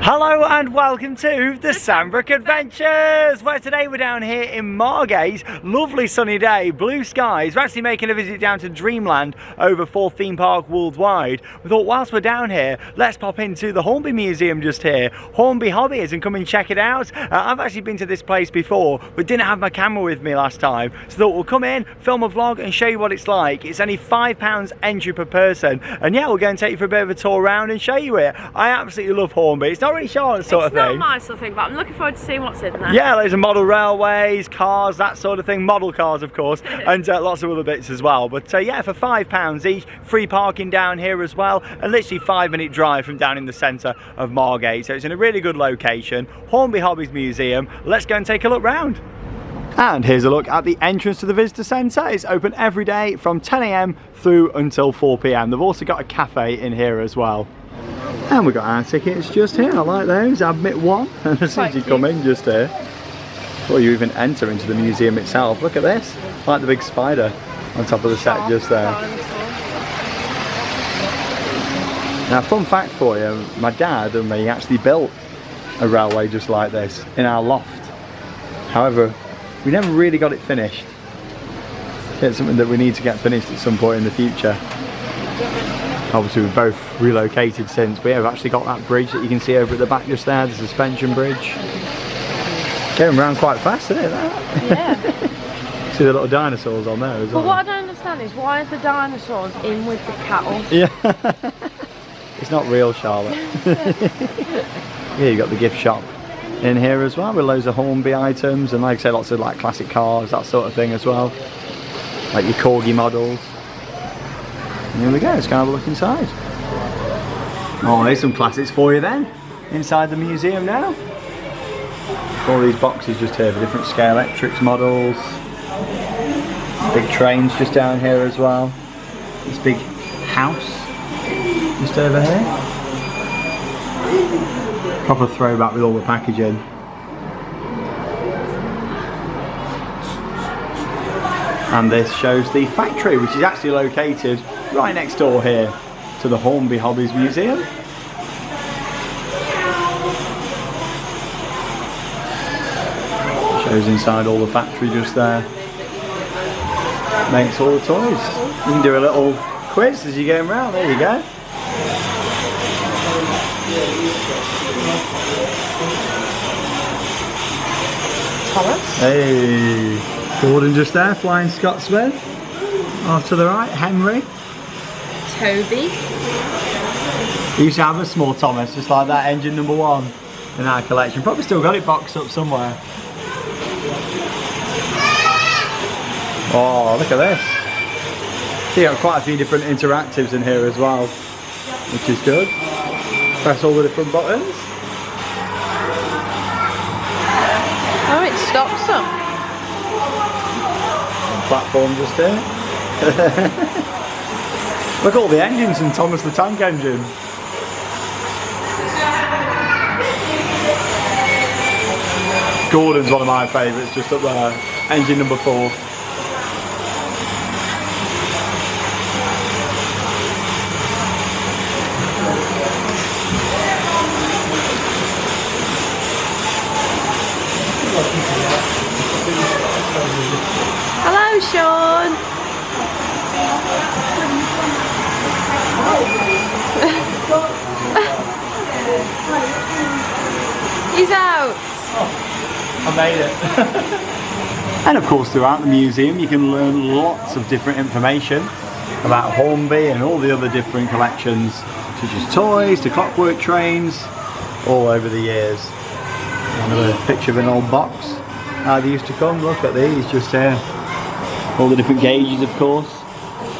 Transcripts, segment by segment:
Hello and welcome to the Sandbrook Adventures, where today we're down here in Margate. Lovely sunny day, blue skies. We're actually making a visit down to Dreamland over 4th theme park worldwide. We thought whilst we're down here, let's pop into the Hornby Museum just here, Hornby Hobbies, and come and check it out. I've actually been to this place before, but didn't have my camera with me last time. So thought we'll come in, film a vlog and show you what it's like. It's only £5 entry per person. And yeah, we'll go and take you for a bit of a tour around and show you it. I absolutely love Hornby. It's not really Charlotte sort of thing. It's not my sort of thing, but I'm looking forward to seeing what's in there. Yeah, there's a model railways, cars, that sort of thing, model cars of course, and lots of other bits as well. But yeah, for £5 each, free parking down here as well, and literally 5-minute drive from down in the centre of Margate. So it's in a really good location. Hornby Hobbies Museum. Let's go and take a look round. And here's a look at the entrance to the visitor centre. It's open every day from 10 AM through until 4 PM. They've also got a cafe in here as well. And we've got our tickets just here. I like those. Admit one. And as soon as you come in, just here, before you even enter into the museum itself, look at this. Like the big spider on top of the set just there. Now, fun fact for you, my dad and me actually built a railway just like this in our loft. However, we never really got it finished. It's something that we need to get finished at some point in the future. Obviously we've both relocated since, but yeah, we've actually got that bridge that you can see over at the back just there, the suspension bridge. Going around quite fast, isn't it? Yeah. See the little dinosaurs on there as well. But what I don't understand is why are the dinosaurs in with the cattle? Yeah. It's not real, Charlotte. Yeah, you've got the gift shop in here as well with loads of Hornby items and like I say, lots of like classic cars, that sort of thing as well. Like your Corgi models. And here we go, let's go have a look inside. Oh, there's some classics for you then, inside the museum now. All these boxes just here for different Scalextric models. Big trains just down here as well. This big house just over here. Proper throwback with all the packaging. And this shows the factory, which is actually located right next door here to the Hornby Hobbies Museum. Shows inside all the factory just there. Makes all the toys. You can do a little quiz as you go around. There you go. Thomas. Hey. Gordon just there, Flying Scotsman. Off to the right, Henry. Toby. We used to have a small Thomas, just like that, engine number 1 in our collection. Probably still got it boxed up somewhere. Oh, look at this. So you got quite a few different interactives in here as well, which is good. Press all the different buttons. Oh, it stops them. Platform just here. Look at all the engines in Thomas the Tank Engine. Gordon's one of my favourites, just up there. Engine number 4. Hello, Sean. He's out. Oh, I made it. And of course, throughout the museum, you can learn lots of different information about Hornby and all the other different collections, such as toys to clockwork trains, all over the years. Another picture of an old box. How they used to come. Look at these just here. All the different gauges, of course.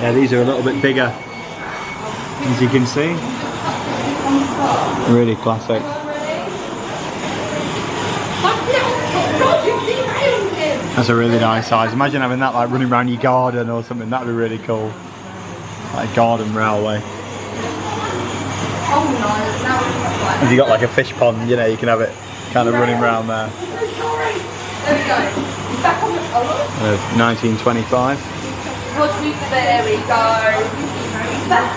Yeah, these are a little bit bigger, as you can see. Really classic. That's a really nice size. Imagine having that like running around your garden or something. That'd be really cool. Like a garden railway. If you got like a fish pond, you know, you can have it kind of running around there. There we go. He's back on the 1925. There we go.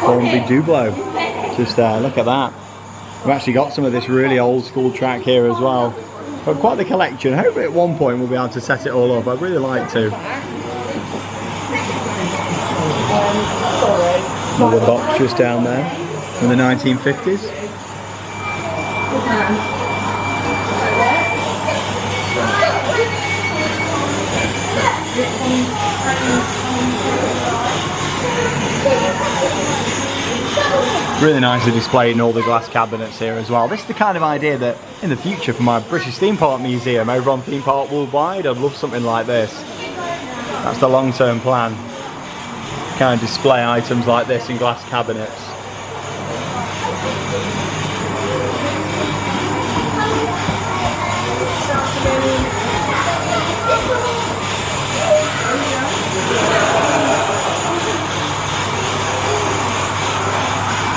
Hornby Dublo. Just there, look at that. We've actually got some of this really old school track here as well. But quite the collection. Hopefully at one point we'll be able to set it all up. I'd really like to. Another box just down there from the 1950s. Really nicely displayed in all the glass cabinets here as well. This is the kind of idea that in the future for my British Theme Park Museum over on Theme Park Worldwide, I'd love something like this. That's the long-term plan. Kind of display items like this in glass cabinets.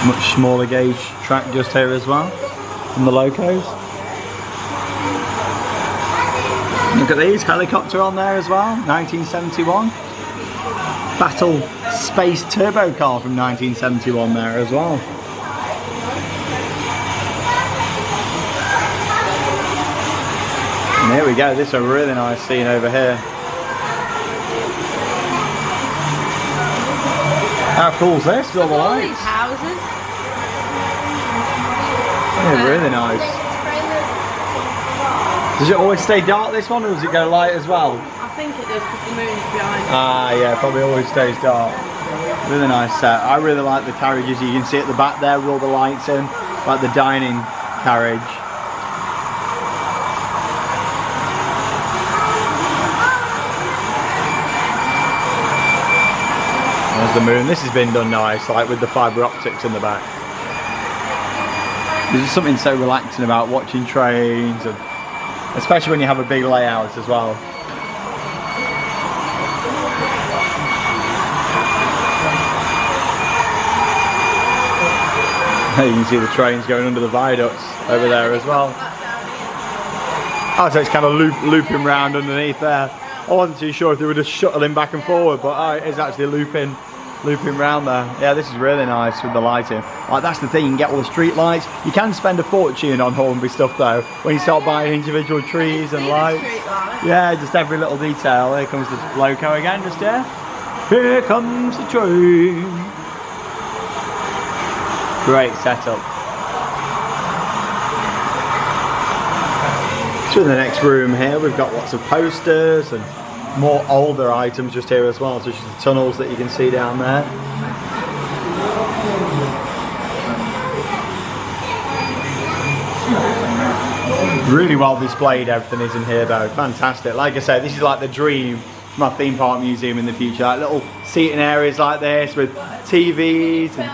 Much smaller gauge track just here as well, and the locos. Look at these, helicopter on there as well, 1971. Battle Space Turbo car from 1971 there as well. And here we go, this is a really nice scene over here. How cool is this with all the lights? These houses. Yeah, really nice. Does it always stay dark, this one, or does it go light as well? I think it does because the moon's behind it. Ah, yeah, probably always stays dark. Really nice set. I really like the carriages you can see at the back there with all the lights in, like the dining carriage. There's the moon. This has been done nice, like with the fibre optics in the back. There's just something so relaxing about watching trains, and especially when you have a big layout as well. You can see the trains going under the viaducts over there as well. Oh, so it's kind of looping round underneath there. I wasn't too sure if they were just shuttling back and forward, but it is actually looping round there. Yeah, this is really nice with the lighting. Like, that's the thing, you can get all the street lights. You can spend a fortune on Hornby stuff though, when you start buying individual trees and lights. Yeah, just every little detail. Here comes the loco again, just here. Here comes the train. Great setup. So in the next room here, we've got lots of posters and more older items just here as well, such as the tunnels that you can see down there. Really well displayed everything is in here though, fantastic. Like I said, this is like the dream for my theme park museum in the future. Like little seating areas like this with TVs and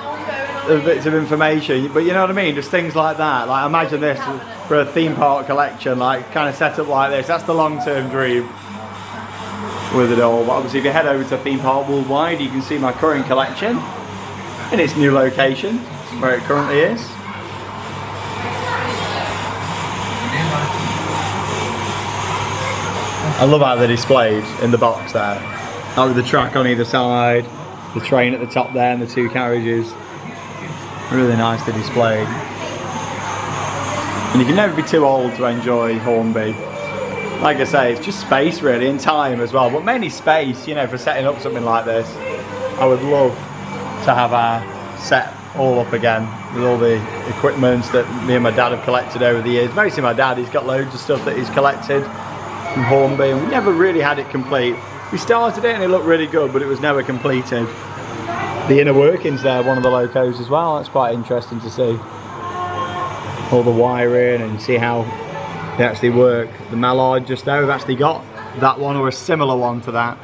little bits of information, but you know what I mean, just things like that. Like imagine this for a theme park collection, like kind of set up like this. That's the long-term dream with it all. But obviously if you head over to Theme Park Worldwide, you can see my current collection in its new location where it currently is. I love how they're displayed in the box there, like with the track on either side, the train at the top there and the two carriages. Really nicely displayed. And you can never be too old to enjoy Hornby. Like I say, it's just space really, and time as well, but mainly space, you know, for setting up something like this. I would love to have our set all up again with all the equipment that me and my dad have collected over the years. Mostly my dad, he's got loads of stuff that he's collected from Hornby, and we never really had it complete. We started it and it looked really good, but it was never completed. The inner workings there, one of the locos as well, that's quite interesting to see. All the wiring and see how they actually work. The mallard just there, we've actually got that one or a similar one to that.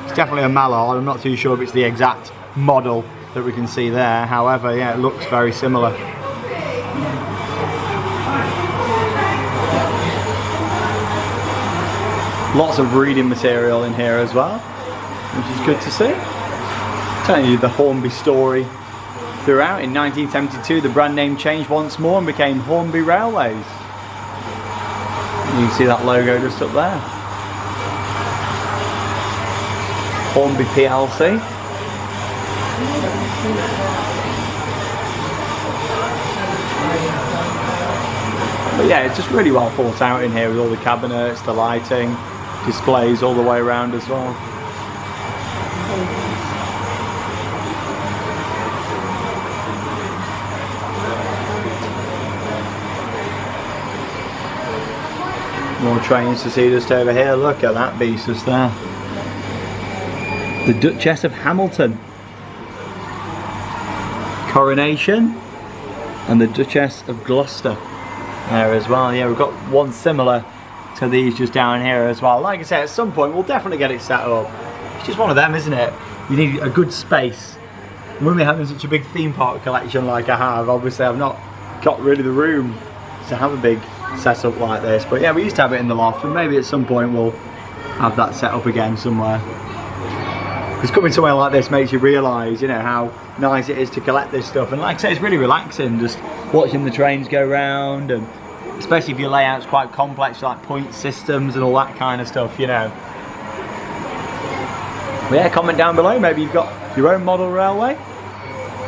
It's definitely a mallard, I'm not too sure if it's the exact model that we can see there. However, yeah, it looks very similar. Lots of reading material in here as well, which is good to see. Telling you the Hornby story throughout. In 1972, the brand name changed once more and became Hornby Railways. You can see that logo just up there. Hornby PLC. But yeah, it's just really well thought out in here with all the cabinets, the lighting, displays all the way around as well. More trains to see just over here. Look at that beast just there. The Duchess of Hamilton. Coronation. And the Duchess of Gloucester there as well. Yeah, we've got one similar to these just down here as well. Like I said, at some point we'll definitely get it set up. It's just one of them, isn't it? You need a good space. When we're having such a big theme park collection like I have, obviously I've not got really the room to have a big setup like this. But yeah, we used to have it in the loft, and maybe at some point we'll have that set up again somewhere. Because coming somewhere like this makes you realise, you know, how nice it is to collect this stuff. And like I say, it's really relaxing just watching the trains go round, and especially if your layout's quite complex, like point systems and all that kind of stuff, you know. But yeah, comment down below, maybe you've got your own model railway,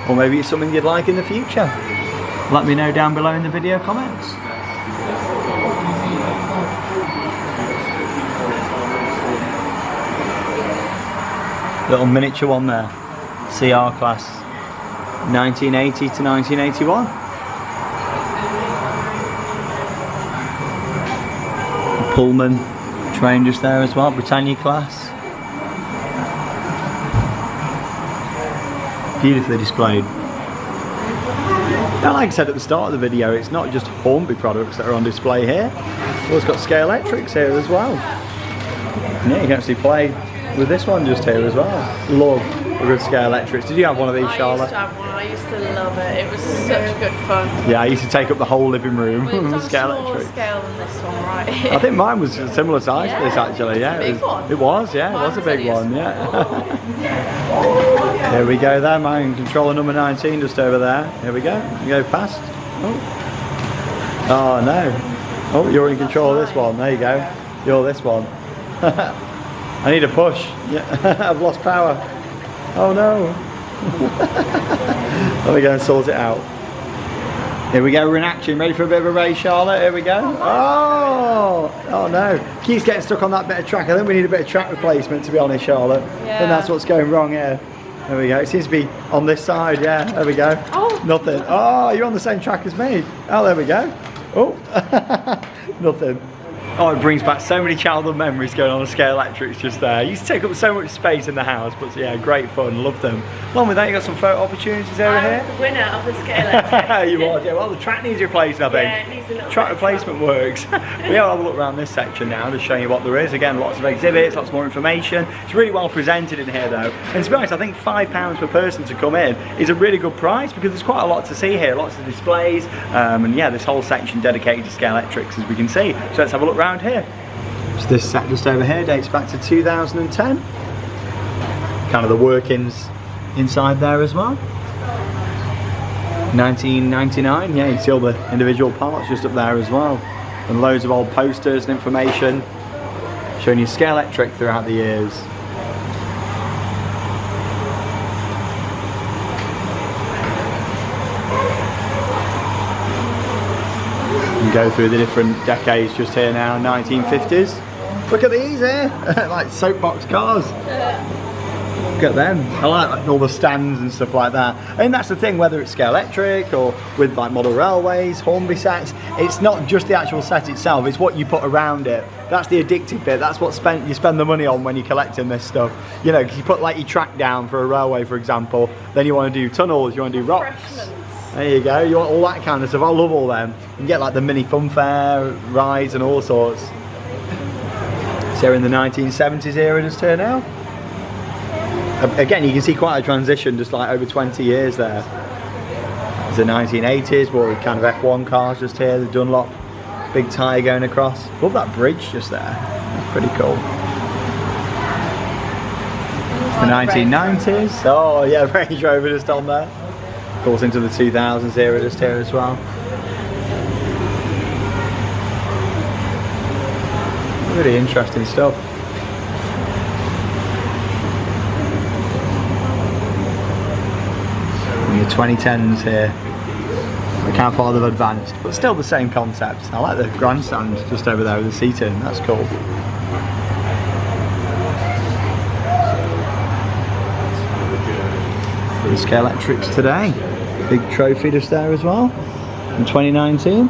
or maybe it's something you'd like in the future. Let me know down below in the video comments. Little miniature one there, CR class, 1980 to 1981. The Pullman train just there as well, Britannia class. Beautifully displayed. Now, like I said at the start of the video, it's not just Hornby products that are on display here. We've also got Scalextrics here as well. And yeah, you can actually play with this one just here as well. Love a good Scalextrics. Did you have one of these, Charlotte? I used to have one. I used to love it. It was such good fun. Yeah, I used to take up the whole living room. Well, it was on a smaller Scalextrics. scale than this one, right? I think mine was a similar size to this actually. Yeah, it was a big one. It was, yeah, Mine it was a was big only a one. small Yeah. Here we go there, man. Controller number 19 just over there. Here we go. You go past. Oh no. Oh, you're in control of this one. There you go. You're this one. I need a push. Yeah, I've lost power. Oh no. Let me go and sort it out. Here we go, we're in action. Ready for a bit of a race, Charlotte? Here we go. Oh no. Keeps getting stuck on that bit of track. I think we need a bit of track replacement, to be honest, Charlotte. Yeah. I think that's what's going wrong here. There we go. It seems to be on this side. Yeah, there we go. Oh. Nothing. Oh, you're on the same track as me. Oh, there we go. Oh, nothing. Oh, it brings back so many childhood memories going on the Scalextrics just there. It used to take up so much space in the house, but yeah, great fun, loved them. Along with that, you got some photo opportunities over here. I was the winner of the Scalextric. You was, yeah. Well, the track needs replacing, I think. Yeah, it needs a little track bit of replacement works. But yeah, I'll have a look around this section now, just showing you what there is. Again, lots of exhibits, lots more information. It's really well presented in here though. And to be honest, I think £5 per person to come in is a really good price, because there's quite a lot to see here, lots of displays, and yeah, this whole section dedicated to Scalextrics, as we can see. So let's have a look around here. So this set just over here dates back to 2010. Kind of the workings inside there as well. 1999, yeah, you can see all the individual parts just up there as well. And loads of old posters and information showing you Scalextric throughout the years. Go through the different decades just here now. 1950s. Look at these here, like soapbox cars. Look at them. I like all the stands and stuff like that. And that's the thing, whether it's Scalextric or with like Model Railways, Hornby sets, it's not just the actual set itself, it's what you put around it. That's the addictive bit. That's what you spend the money on when you're collecting this stuff. You know, you put like your track down for a railway, for example, then you want to do tunnels, you want to do rocks. There you go, you want all that kind of stuff. I love all them. You can get like the mini funfair rides and all sorts. So in the 1970s era just here now. Again, you can see quite a transition, just like over 20 years there. It's the 1980s, well, kind of F1 cars just here, the Dunlop, big tyre going across. Love that bridge just there, that's pretty cool. It's the 1990s, oh yeah, Range Rover just on there. Of course into the 2000s era just here as well. Really interesting stuff. In the 2010s here. Look how far they've advanced, but still the same concept. I like the grandstand just over there with the seating, that's cool. The Scalextrics today, big trophy just there as well, in 2019.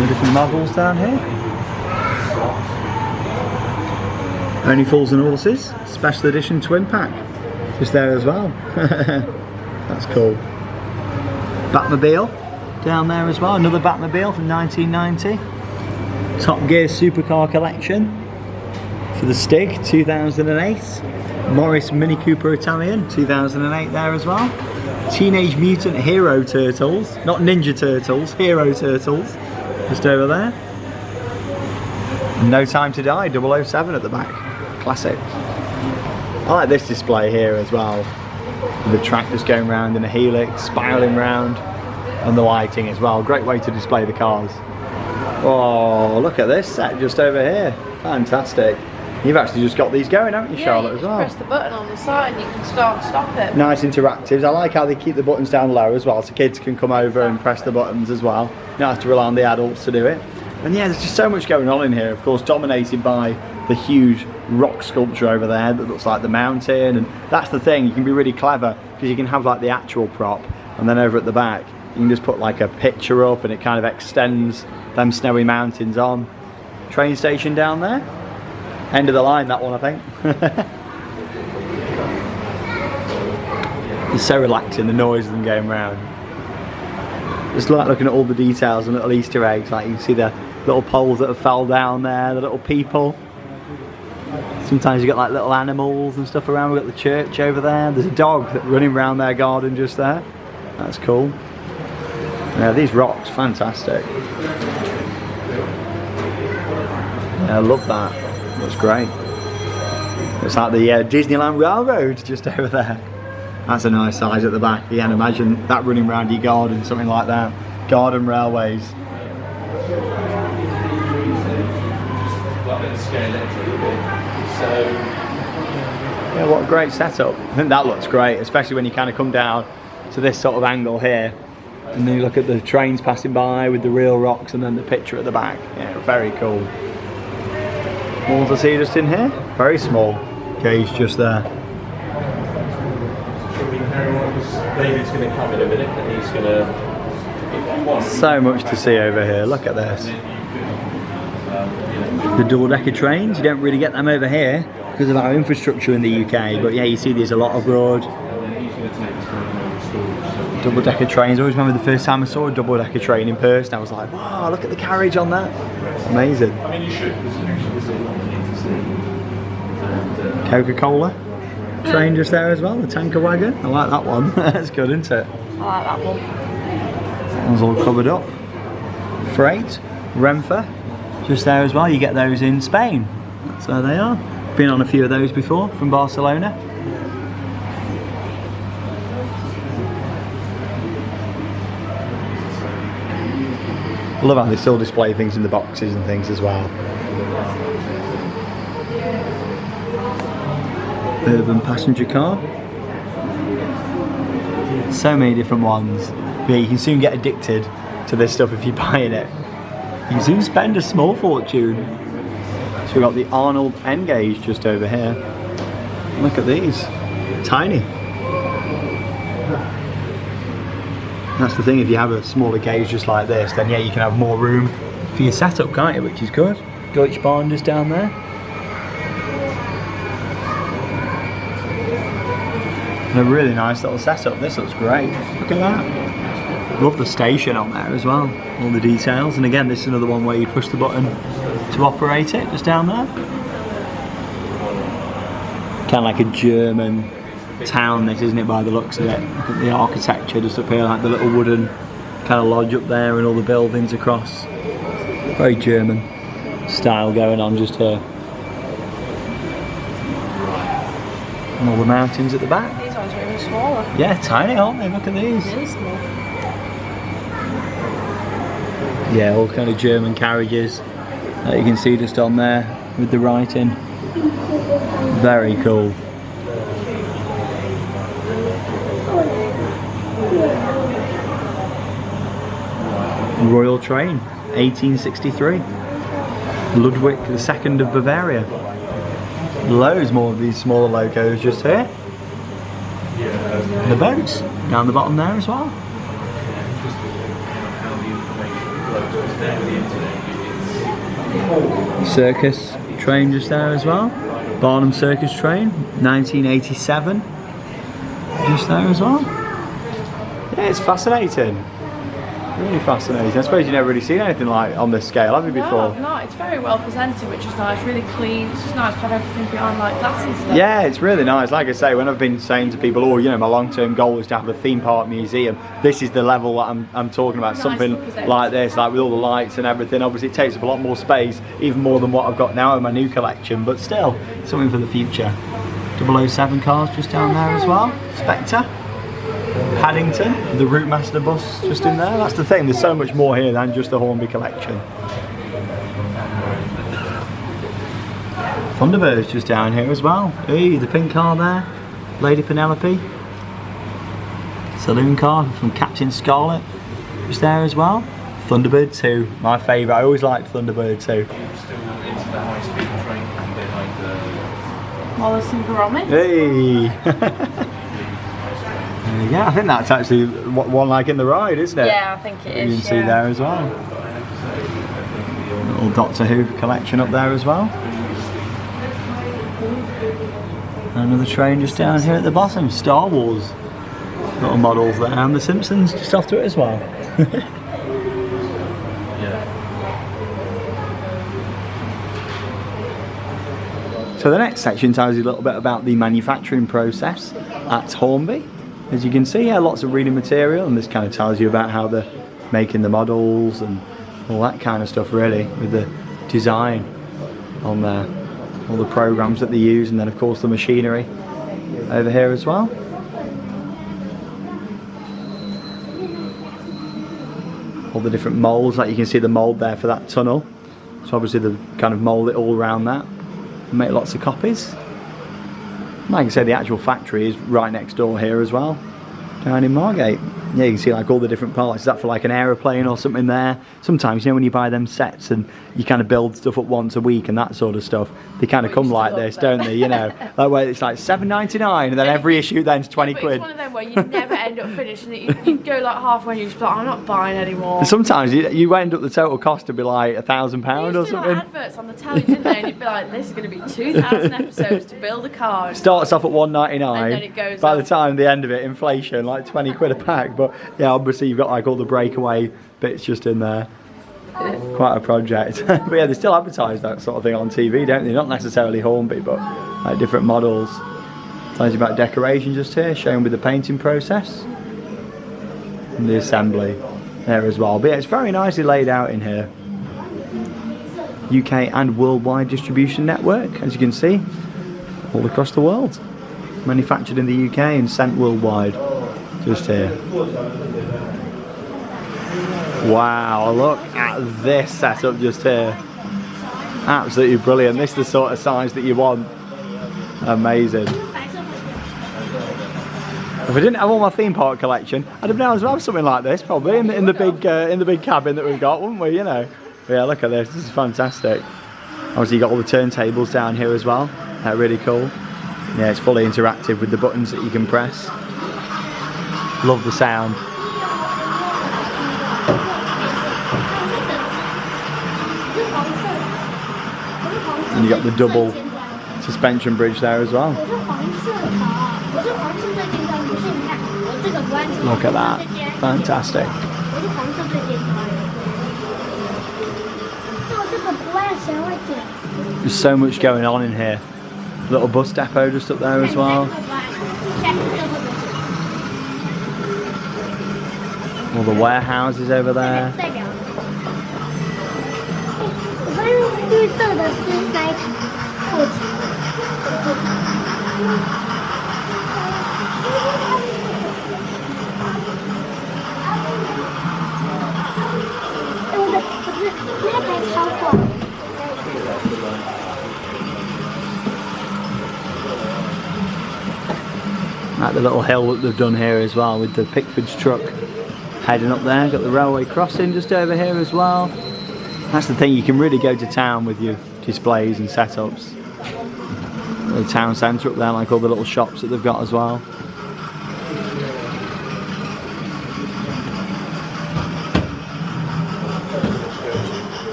The different models down here. Only Fools and Horses, special edition twin pack, just there as well. That's cool. Batmobile down there as well, another Batmobile from 1990. Top Gear Supercar Collection for the Stig 2008. Morris Mini Cooper Italian 2008 there as well. Teenage Mutant Hero Turtles, not Ninja Turtles, Hero Turtles, just over there. No Time to Die 007 at the back, classic. I like this display here as well. The track just going round in a helix, spiraling round, and the lighting as well. Great way to display the cars. Oh, look at this set just over here. Fantastic. You've actually just got these going, haven't you, Charlotte, as well? Press the button on the side and you can start and stop it. Nice interactives. I like how they keep the buttons down low as well, so kids can come over and press the buttons as well. You don't have to rely on the adults to do it. And yeah, there's just so much going on in here, of course, dominated by the huge rock sculpture over there that looks like the mountain. And that's the thing, you can be really clever because you can have like the actual prop, and then over at the back you can just put like a picture up and it kind of extends them snowy mountains on. Train station down there, end of the line, that one, I think. It's so relaxing, the noise of them going round. Just like looking at all the details and little Easter eggs, like you can see the little poles that have fell down there, the little people. Sometimes you get like little animals and stuff around. We've got the church over there. There's a dog running around their garden just there. That's cool. Yeah, these rocks, fantastic. Yeah, I love that. Looks great. It's like the Disneyland Railroad just over there. That's a nice size at the back. Again, imagine that running around your garden, something like that. Garden railways. Yeah, what a great setup. I think that looks great, especially when you kind of come down to this sort of angle here, and then you look at the trains passing by with the real rocks and then the picture at the back. Yeah, very cool. More to see just in here. Very small gauge just there. David's going to come in a minute and he's going to... So much to see over here, look at this. The double-decker trains, you don't really get them over here because of our infrastructure in the UK, but yeah, you see these a lot abroad. Double-decker trains, I always remember the first time I saw a double-decker train in person, I was like, wow, look at the carriage on that. Amazing. I mean, you should. Coca-Cola train just there as well, the tanker wagon. I like that one. That's good, isn't it? I like that one. That one's all covered up. Freight, Renfe, just there as well. You get those in Spain. That's where they are. Been on a few of those before from Barcelona. I love how they still display things in the boxes and things as well. Urban passenger car. So many different ones. But yeah, you can soon get addicted to this stuff if you're buying it. You can soon spend a small fortune. So we've got the Arnold N gauge just over here. Look at these. Tiny. That's the thing, if you have a smaller gauge just like this, then yeah, you can have more room for your setup, can't you? Which is good. Deutsche Bahn just down there. And a really nice little setup. This looks great. Look at that. Love the station on there as well. All the details. And again, this is another one where you push the button to operate it, just down there. Kind of like a German town, this, isn't it, by the looks of it? Look at the architecture just up here, like the little wooden kind of lodge up there and all the buildings across. Very German style going on just here. And all the mountains at the back. These ones are even smaller. Yeah, tiny, aren't they? Look at these. Really small. Yeah, all kind of German carriages that you can see just on there with the writing. Royal Train, 1863. Ludwig II of Bavaria. Loads more of these smaller locos just here. And the boats down the bottom there as well. Circus train just there as well. Barnum Circus train, 1987. Just there as well. Yeah, it's fascinating. Really fascinating. I suppose you've never really seen anything like on this scale, have you, before? No, I've not. It's very well presented, which is nice. Really clean. It's just nice to have everything behind like glass and stuff. Yeah, it's really nice. Like I say, when I've been saying to people, oh, you know, my long-term goal is to have a theme park museum, this is the level that I'm talking about. Nice Something like this, like with all the lights and everything. Obviously, it takes up a lot more space, even more than what I've got now in my new collection, but still, something for the future. 007 cars just down there as well. Spectre. Paddington, the Route Master bus just in there. That's the thing, there's so much more here than just the Hornby collection. Thunderbird's just down here as well. Hey, the pink car there, Lady Penelope. Saloon car from Captain Scarlet, just there as well. Thunderbird 2, my favourite. I always liked Thunderbird 2. Wallace and Gromit. Hey! Yeah, I think that's actually one like in the ride, isn't it? Yeah, I think it is. You can see there as well. Little Doctor Who collection up there as well. Another train just down here at the bottom. Star Wars little models there, and the Simpsons just off to it as well. So the next section tells you a little bit about the manufacturing process at Hornby. As you can see, yeah, lots of reading material, and this kind of tells you about how they're making the models and all that kind of stuff, really, with the design on there, all the programs that they use, and then of course the machinery over here as well. All the different moulds, like you can see the mould there for that tunnel, so obviously they kind of mould it all around that and make lots of copies. Like I say, the actual factory is right next door here as well, down in Margate. Yeah, you can see like all the different parts. Is that for like an aeroplane or something there? Sometimes, you know, when you buy them sets and you kind of build stuff up once a week and that sort of stuff, they kind of come like this, don't they? You know, that way it's like $7.99 and then every issue then's 20 quid. It's one of them where you never end up finishing it. You go like halfway and you just like, I'm not buying anymore. And sometimes you end up the total cost to be like £1,000 or something. Like adverts on the telly, didn't they? And you'd be like, this is going to be 2,000 episodes to build a car. It starts off at $1.99. And then it goes by up. the time the end of it, inflation, like 20 quid a pack. But yeah, obviously you've got like all the breakaway bits just in there. Quite a project. But yeah, they still advertise that sort of thing on TV, don't they? Not necessarily Hornby, but like different models. Tells you about decoration just here, shown with the painting process. And the assembly there as well. But yeah, it's very nicely laid out in here. UK and worldwide distribution network, as you can see, all across the world. Manufactured in the UK and sent worldwide, just here. Wow, look at this setup just here. Absolutely brilliant. This is the sort of size that you want. Amazing. If I didn't have all my theme park collection, I'd have been able to have something like this probably in the big cabin that we've got, wouldn't we? You know. But yeah, look at this. This is fantastic. Obviously, you got all the turntables down here as well. They're really cool. Yeah, it's fully interactive with the buttons that you can press. Love the sound. And you got the double suspension bridge there as well. Look at that. Fantastic. There's so much going on in here. Little bus depot just up there as well. All the warehouses over there. Like the little hill that they've done here as well with the Pickford's truck Heading up there, got the railway crossing just over here as well. That's the thing, you can really go to town with your displays and setups. The town centre up there, like all the little shops that they've got as well.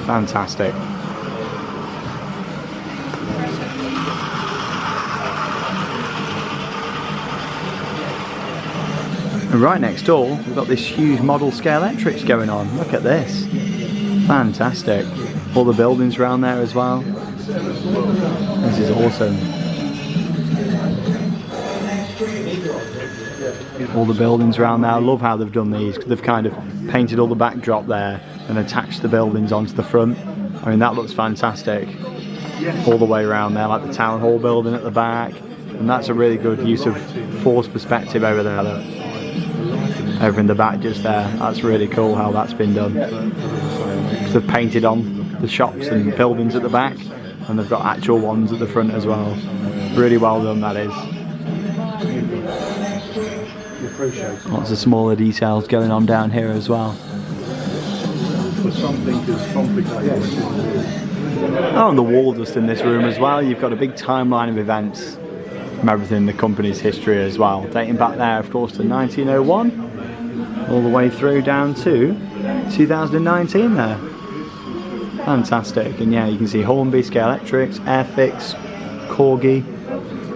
Fantastic. And right next door, we've got this huge Model Scalextric going on. Look at this. Fantastic. All the buildings around there as well. This is awesome. All the buildings around there. I love how they've done these, because they've kind of painted all the backdrop there and attached the buildings onto the front. I mean, that looks fantastic. All the way around there, like the town hall building at the back. And that's a really good use of force perspective over there. Look. Over in the back just there. That's really cool how that's been done. They've painted on the shops and buildings at the back, and they've got actual ones at the front as well. Really well done, that is. Lots of smaller details going on down here as well. Oh, and the wall just in this room as well. You've got a big timeline of events from everything in the company's history as well. Dating back there, of course, to 1901. All the way through down to 2019 there. Fantastic. And yeah, you can see Hornby, Scalextric, Airfix, Corgi,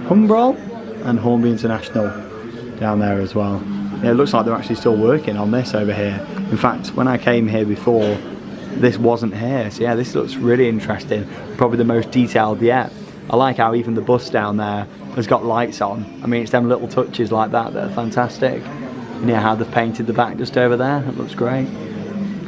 Humbrol and Hornby International down there as well. Yeah, it looks like they're actually still working on this over here. In fact, when I came here before, this wasn't here. So yeah, this looks really interesting. Probably the most detailed yet. I like how even the bus down there has got lights on. I mean, it's them little touches like that that are fantastic. And yeah, how they've painted the back just over there. That looks great.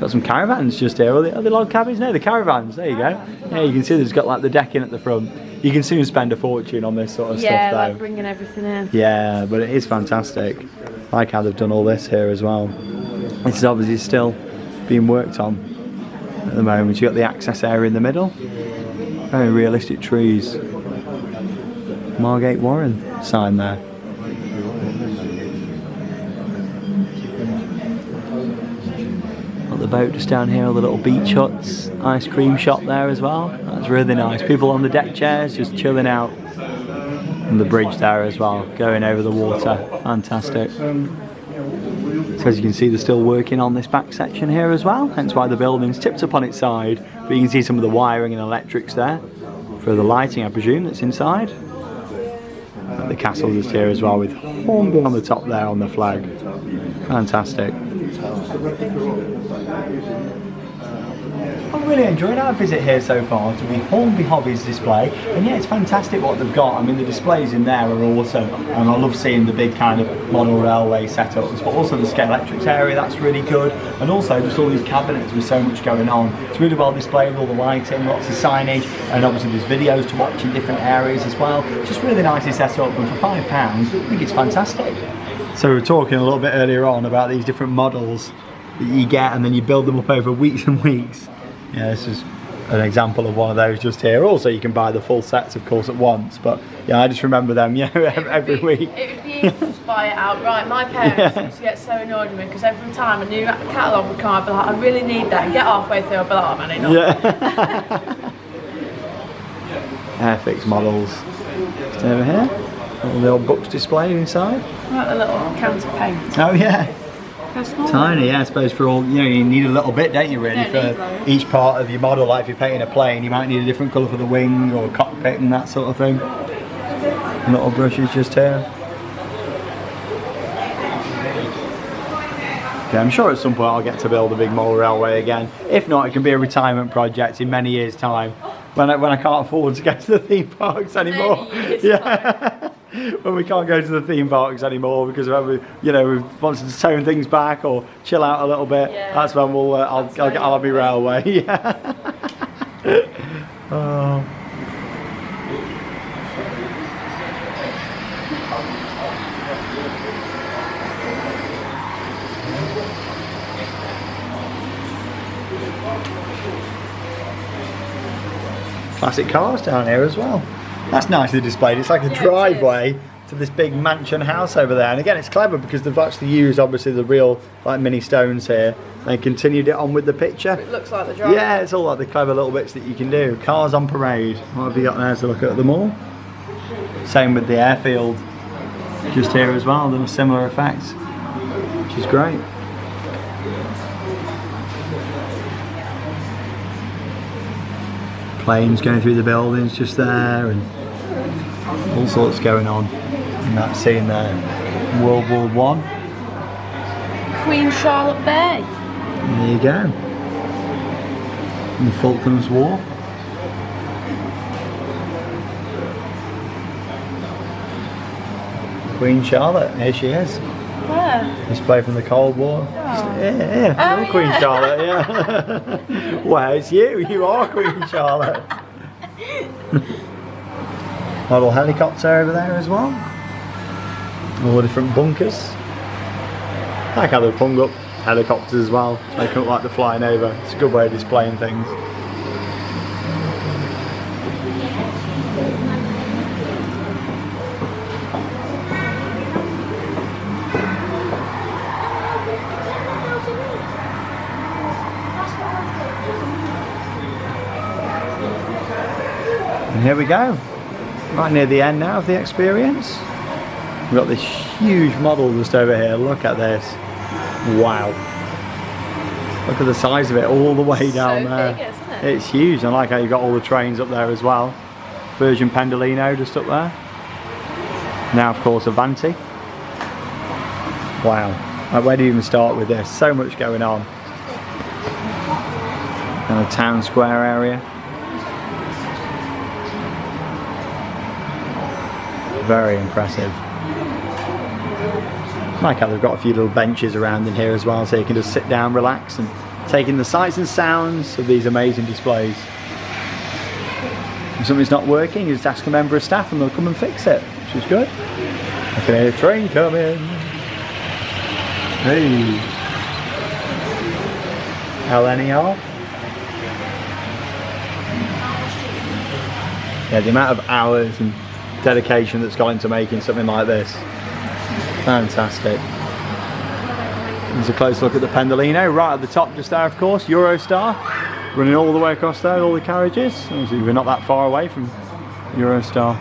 Got some caravans just here. Are they log cabins? No, the caravans. There you go. Yeah, you can see there's got like the decking at the front. You can soon spend a fortune on this sort of stuff though. Yeah, like bringing everything in. Yeah, but it is fantastic. I like how they've done all this here as well. This is obviously still being worked on at the moment. You've got the access area in the middle. Very realistic trees. Margate Warren sign there. Got the boat just down here, all the little beach huts, ice cream shop there as well. That's really nice. People on the deck chairs just chilling out. And the bridge there as well, going over the water. Fantastic. So as you can see, they're still working on this back section here as well, hence why the building's tipped up on its side. But you can see some of the wiring and electrics there for the lighting, I presume, that's inside. And the castle just here as well with Hornby on the top there on the flag. Fantastic. I'm really enjoying our visit here so far to the Hornby Hobbies display, and yeah, it's fantastic what they've got. I mean, the displays in there are awesome, and I love seeing the big kind of model railway setups, but also the Scalextric area, that's really good, and also just all these cabinets with so much going on. It's really well displayed with all the lighting, lots of signage, and obviously there's videos to watch in different areas as well. Just really nicely set up, and for £5, I think it's fantastic. So we were talking a little bit earlier on about these different models that you get, and then you build them up over weeks and weeks. Yeah, this is an example of one of those just here. Also, you can buy the full sets, of course, at once. But yeah, I just remember them. Yeah, every week. It would be easy to just buy it outright. My parents used to get so annoyed with me because every time a new catalogue would come, I'd be like, I really need that. And get halfway through, I'd be like, oh man, not. Yeah. Airfix models. Just over here. All the old books displayed inside. Like the little counter paint. Oh yeah. Small. Tiny, yeah, I suppose for all, you know, you need a little bit, don't you, really, for each part of your model. Like if you're painting a plane, you might need a different colour for the wing or cockpit and that sort of thing. Little brushes just here. Yeah, I'm sure at some point I'll get to build a big model railway again. If not, it can be a retirement project in many years' time when I can't afford to go to the theme parks anymore. Yeah. When we can't go to the theme parks anymore because we wanted to tone things back or chill out a little bit. Yeah. That's when I'll get Hornby Railway. Yeah. Oh. Classic cars down here as well. That's nicely displayed. It's like a Yeah, it driveway to this big mansion house over there. And again, it's clever because they've actually used obviously the real like mini stones here. They continued it on with the picture. It looks like the driveway. Yeah, it's all like the clever little bits that you can do. Cars on parade. What have you got there to look at them all? Same with the airfield. Just here as well, done a similar effect, which is great. Planes going through the buildings just there, and all sorts going on in that scene there. World War One. Queen Charlotte Bay. There you go. And the Falklands War. Queen Charlotte, here she is. Where? Display from the Cold War. Oh. Yeah, Oh, you're Queen yeah. Charlotte, yeah. Well, it's you. You are Queen Charlotte. Model helicopter over there as well. All the different bunkers. I like how they've hung up helicopters as well, to make them look like they're flying over. It's a good way of displaying things. And here we go, right near the end now of the experience. We've got this huge model just over here. Look at this. Wow. Look at the size of it all the way down So there. big, isn't it? It's huge. I like how you've got all the trains up there as well. Virgin Pendolino just up there. Now of course Avanti. Wow. Like, where do you even start with this? So much going on. And a town square area. Very impressive. I like how they've got a few little benches around in here as well, so you can just sit down, relax, and take in the sights and sounds of these amazing displays. If something's not working, you just ask a member of staff and they'll come and fix it, which is good. I can hear a train coming. Hey. LNER. Yeah, the amount of hours and dedication that's gone into making something like this. Fantastic. There's a close look at the Pendolino, right at the top just there of course, Eurostar, running all the way across there, all the carriages. Obviously we're not that far away from Eurostar.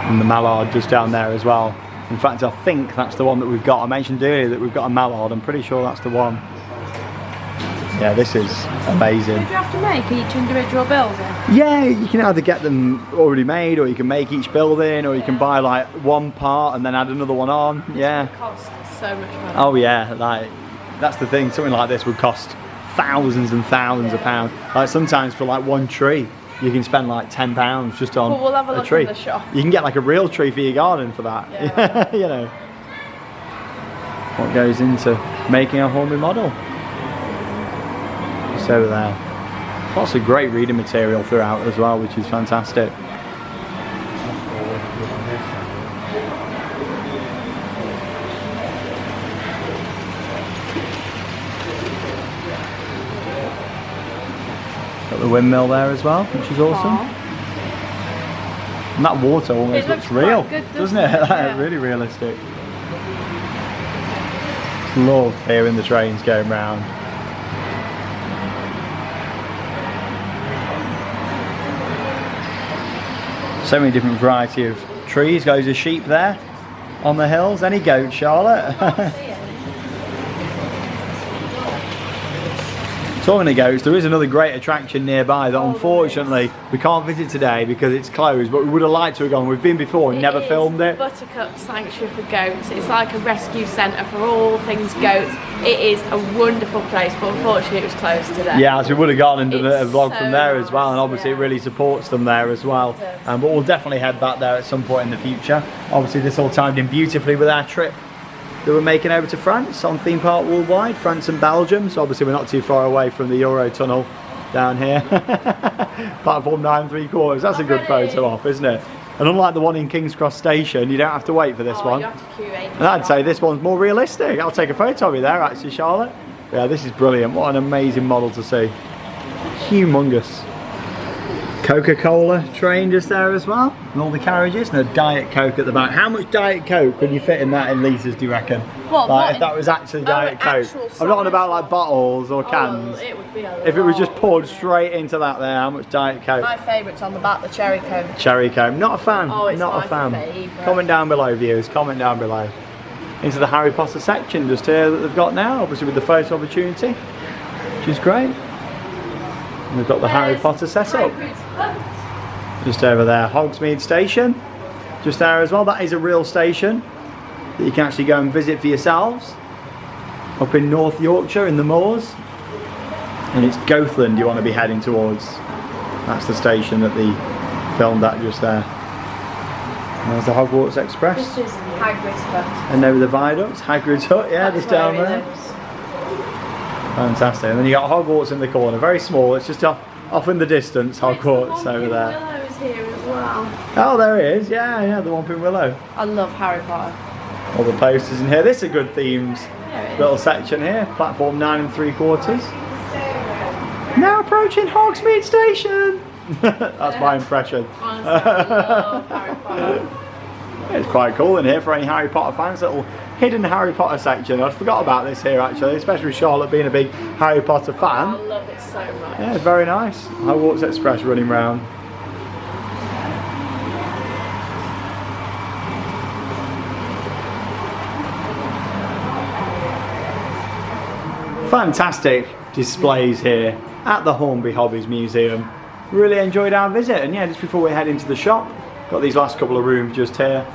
And the Mallard just down there as well. In fact, I think that's the one that we've got. I mentioned earlier that we've got a Mallard, I'm pretty sure that's the one. Yeah, this is amazing. Did you have to make each individual building? Yeah, you can either get them already made, or you can make each building, or you can buy like one part and then add another one on. Yeah. It costs so much money. Oh yeah, like that's the thing. Something like this would cost thousands and thousands of pounds. Like sometimes for like one tree, you can spend like £10 just on Well, we'll have a look tree. in the shop. You can get like a real tree for your garden for that. Yeah. You know what goes into making a Hornby model. Just over there. Lots of great reading material throughout as well, which is fantastic. Got the windmill there as well, which is awesome. And that water almost It looks looks real, quite good, doesn't it? Yeah. Really realistic. Love hearing the trains going round. So many different variety of trees. Goes a sheep there on the hills. Any goats, Charlotte? Talking of goats, there is another great attraction nearby that unfortunately we can't visit today because it's closed, but we would have liked to have gone. We've been before and never filmed it. Buttercup Sanctuary for Goats. It's like a rescue centre for all things goats. It is a wonderful place, but unfortunately it was closed today. Yeah, as we would have gone and done a It's vlog so from there as well, and nice, obviously yeah. it really supports them there as well. It does. But we'll definitely head back there at some point in the future. Obviously this all timed in beautifully with our trip that we're making over to France on Theme Park Worldwide, France and Belgium. So obviously we're not too far away from the Eurotunnel down here. Platform 9 3/4. That's a good photo op, isn't it? And unlike the one in King's Cross Station, you don't have to wait for this one. You have to queue 8 And I'd say this one's more realistic. I'll take a photo of you there actually, Charlotte. Yeah, this is brilliant. What an amazing model to see. Humongous. Coca-Cola train just there as well, and all the carriages, and a Diet Coke at the back. How much Diet Coke could you fit in that in litres, do you reckon? Well, like if that was actually Diet Coke. I'm not on about like bottles or cans. It would be a if it was just lot. poured straight into that there, how much Diet Coke? My favourite's on the back, the cherry Coke. Cherry Coke. Not a fan. Oh, it's not my a fan. favourite. Comment down below, viewers. Comment down below. Into the Harry Potter section just here that they've got now, obviously with the photo opportunity, which is great. And we've got the Harry Potter setup. Just over there, Hogsmeade Station, just there as well. That is a real station that you can actually go and visit for yourselves. Up in North Yorkshire, in the moors. And it's Goathland you want to be heading towards. That's the station that they filmed at just there. And there's the Hogwarts Express. This is Hagrid's hut. And over the viaduct, Hagrid's hut, yeah, just down there. Fantastic. And then you got Hogwarts in the corner, very small. It's just off in the distance, Hogwarts over there. Willow's here as well. Oh, there it is. Yeah, the Whomping Willow. I love Harry Potter. All the posters in here. This is a good themed There it is. little section here. Platform 9 3/4. Now approaching Hogsmeade Station. That's my impression. Honestly, I love Harry Potter. It's quite cool in here for any Harry Potter fans. Little hidden Harry Potter section. I forgot about this here actually, especially with Charlotte being a big Harry Potter fan. I love it so much. Yeah, it's very nice. Hogwarts Express running round. Fantastic displays here at the Hornby Hobbies Museum. Really enjoyed our visit, and yeah, just before we head into the shop, got these last couple of rooms just here.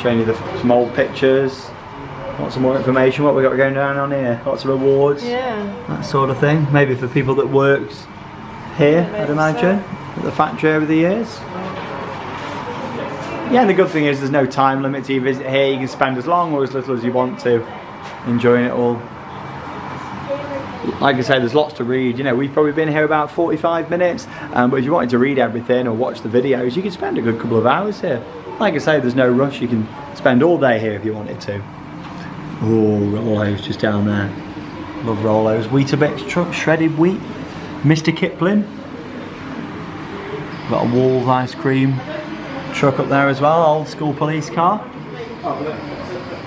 Showing you some old pictures, lots of more information, what we got going down on here, lots of awards, Yeah. that sort of thing. Maybe for people that works here, Yeah, I'd maybe imagine, at the factory over the years. Yeah, and the good thing is there's no time limit to your visit here. You can spend as long or as little as you want to, enjoying it all. Like I say, there's lots to read. You know, we've probably been here about 45 minutes, but if you wanted to read everything or watch the videos, you could spend a good couple of hours here. Like I say, there's no rush. You can spend all day here if you wanted to. Oh, Rollos just down there. Love Rollos. Weetabix truck, shredded wheat. Mr. Kipling. Got a Wolves ice cream truck up there as well. Old school police car.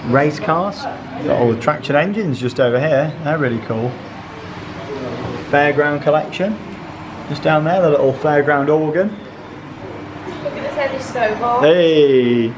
Race cars. Got all the traction engines just over here. They're really cool. Fairground collection. Just down there, the little fairground organ. Look at this Eddie Stobart. Hey!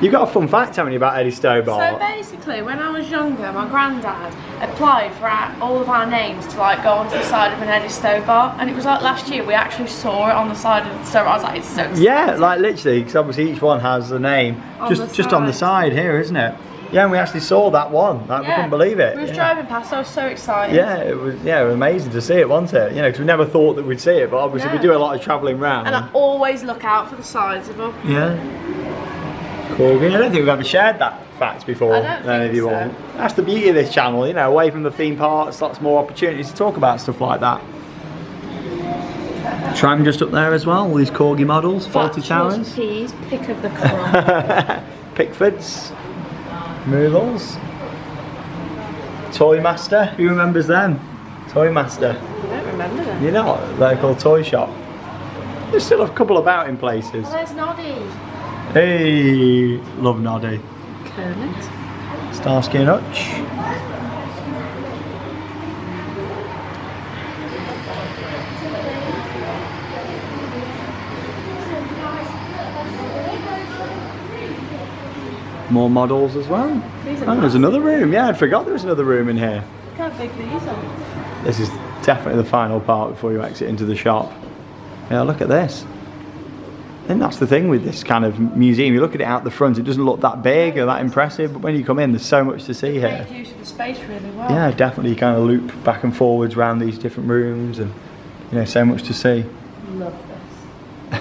You've got a fun fact, haven't you, about Eddie Stobart? So basically, when I was younger, my granddad applied for all of our names to like go onto the side of an Eddie Stobart, and it was like last year we actually saw it on the side of the Stobart. I was like, it's so exciting. Yeah, like literally, because obviously each one has a name just on the side here, isn't it? Yeah, and we actually saw that one. Like, we couldn't believe it. We was driving past, I was so excited. Yeah, it was amazing to see it, wasn't it? You know, because we never thought that we'd see it, but obviously we do a lot of travelling round. And I always look out for the sides of them. Yeah. Corgi. I don't think we've ever shared that fact before. I don't think so. All. That's the beauty of this channel, you know, away from the theme parks, lots more opportunities to talk about stuff like that. Tram just up there as well, all these Corgi models, faulty towers. Peas, pick of the crop. Pickfords, Moogles, Toy Master, who remembers them? Toy Master. I don't remember them. You know, local toy shop. There's still a couple about in places. Oh, there's Noddy. Hey, love Noddy. Kermit. Starsky and Hutch. More models as well. These are Oh, there's another room. Yeah, I'd forgot there was another room in here. Look how big these are. This is definitely the final part before you exit into the shop. Yeah, look at this. And that's the thing with this kind of museum. You look at it out the front, it doesn't look that big or that impressive, but when you come in, there's so much to see here. Made use of the space really well. Yeah, definitely. You kind of loop back and forwards around these different rooms, and you know, so much to see. Love this.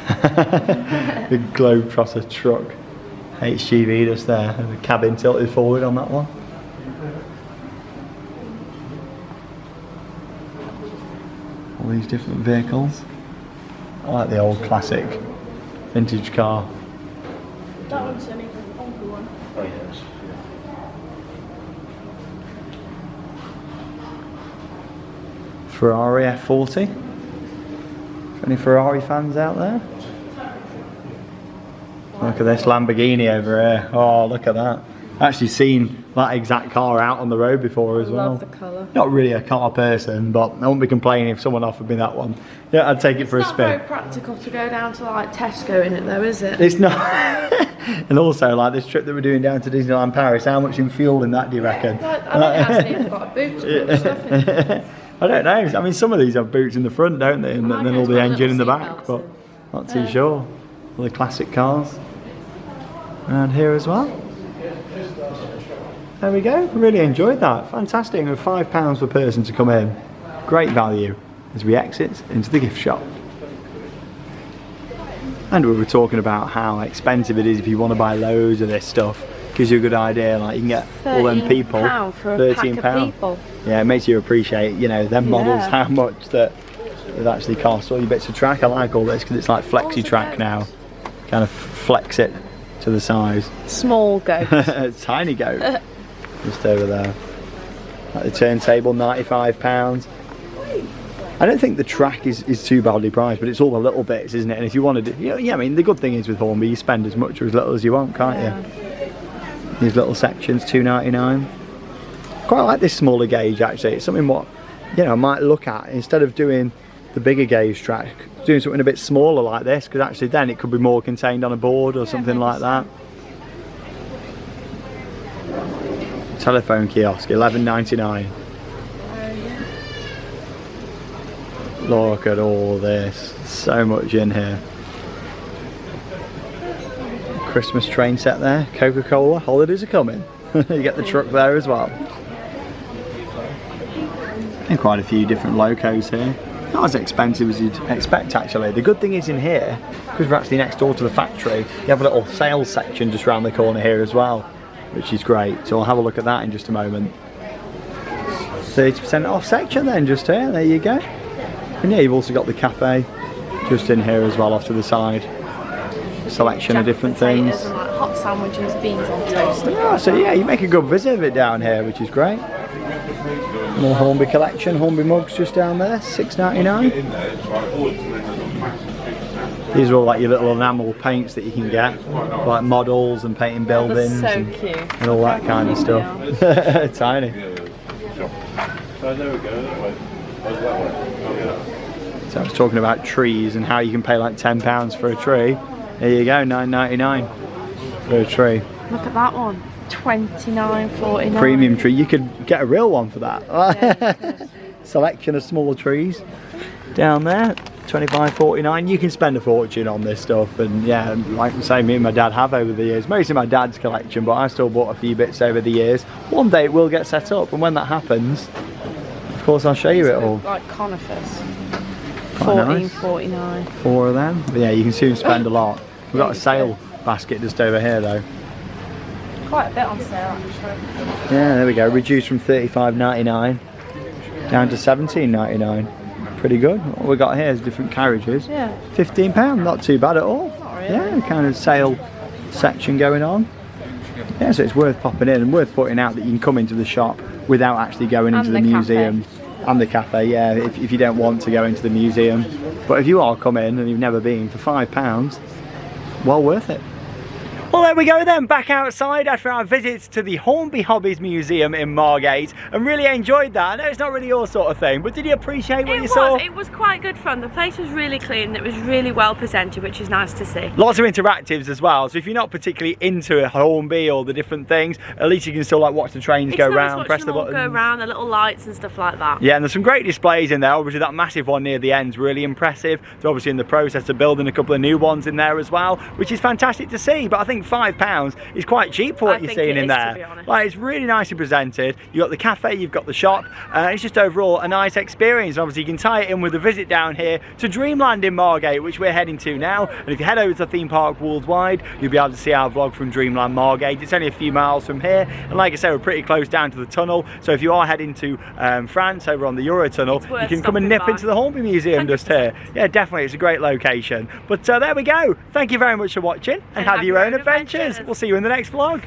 Big Globetrotter truck, HGV just there, and the cabin tilted forward on that one. All these different vehicles. I like the old classic vintage car. That one's an even older one. Oh yes. Ferrari F40. Any Ferrari fans out there? Look at this Lamborghini over here. Oh, look at that. Actually seen that exact car out on the road before as well. Love the colour. Not really a car person, but I wouldn't be complaining if someone offered me that one. Yeah, I'd take it for a spin. It's not very practical to go down to like Tesco in it though, is it? It's not. And also, like this trip that we're doing down to Disneyland Paris, how much in fuel in that do you reckon? I don't actually have got a boot to put stuff in. I don't know. I mean, some of these have boots in the front, don't they? And then all the engine in the back, but not too sure. All the classic cars around here as well. There we go. Really enjoyed that. Fantastic. And £5 per person to come in. Great value as we exit into the gift shop. And we were talking about how expensive it is if you want to buy loads of this stuff. Gives you a good idea. Like you can get all them people. For £13. People. Yeah, it makes you appreciate, you know, them models, how much that it actually costs. All your bits of track. I like all this because it's like flexi track now. Kind of flex it to the size. Small goat. Tiny goat. Just over there. Like the turntable, £95. I don't think the track is too badly priced, but it's all the little bits, isn't it? And if you wanted to, yeah, I mean, the good thing is with Hornby, you spend as much or as little as you want, can't you? These little sections, £2.99. Quite like this smaller gauge actually. It's something what, you know, I might look at instead of doing the bigger gauge track, doing something a bit smaller like this, because actually then it could be more contained on a board or something like that. Telephone kiosk, £11.99. Look at all this, so much in here. Christmas train set there, Coca-Cola, holidays are coming. You get the truck there as well. And quite a few different locos here. Not as expensive as you'd expect actually. The good thing is in here, because we're actually next door to the factory, you have a little sales section just around the corner here as well, which is great. So I'll have a look at that in just a moment. 30% off section then just here, there you go. And yeah, you've also got the cafe just in here as well off to the side. Selection of different things. And like hot sandwiches, beans on toast. Yeah, so yeah, you make a good visit of it down here, which is great. More Hornby collection, Hornby mugs just down there, £6.99. These are all like your little enamel paints that you can get, like models and painting buildings and all that kind of stuff. Tiny. So I was talking about trees and how you can pay like £10 for a tree. There you go, £9.99 for a tree. Look at that one, £29.49. Premium tree, you could get a real one for that. Yeah, selection of small trees down there, £25.49. You can spend a fortune on this stuff, and yeah, like I say, me and my dad have over the years. Mostly my dad's collection, but I still bought a few bits over the years. One day it will get set up, and when that happens, of course I'll show you it all. Like conifers. £14.49. Nice. 4 of them. But yeah, you can soon spend a lot. We've got a sale basket just over here though. Quite a bit on sale actually. Yeah, there we go. Reduced from £35.99 down to £17.99. Pretty good. What we got here is different carriages. Yeah. £15. Not too bad at all. Not really. Yeah, kind of sale section going on. Yeah, so it's worth popping in and worth putting out that you can come into the shop without actually going into the museum. And the cafe, yeah, if you don't want to go into the museum. But if you are coming and you've never been, for £5, well worth it. Well, there we go then, back outside after our visits to the Hornby Hobbies Museum in Margate, and really enjoyed that. I know it's not really your sort of thing, but did you appreciate what you saw? It was quite good fun. The place was really clean, it was really well presented, which is nice to see. Lots of interactives as well, so if you're not particularly into Hornby or the different things, at least you can still like watch the trains go round, press the buttons. Go round, the little lights and stuff like that. Yeah, and there's some great displays in there. Obviously that massive one near the end's really impressive. They're obviously in the process of building a couple of new ones in there as well, which is fantastic to see, but I think £5 is quite cheap for what you're seeing in there. Like, it's really nicely presented. You've got the cafe, you've got the shop, it's just overall a nice experience. Obviously you can tie it in with a visit down here to Dreamland in Margate, which we're heading to now. And if you head over to Theme Park Worldwide, you'll be able to see our vlog from Dreamland Margate. It's only a few miles from here, and like I said, we're pretty close down to the tunnel, so if you are heading to France over on the Eurotunnel, you can come and nip into the Hornby Museum just here. Yeah, definitely, it's a great location. But there we go. Thank you very much for watching, and have your own adventures. We'll see you in the next vlog.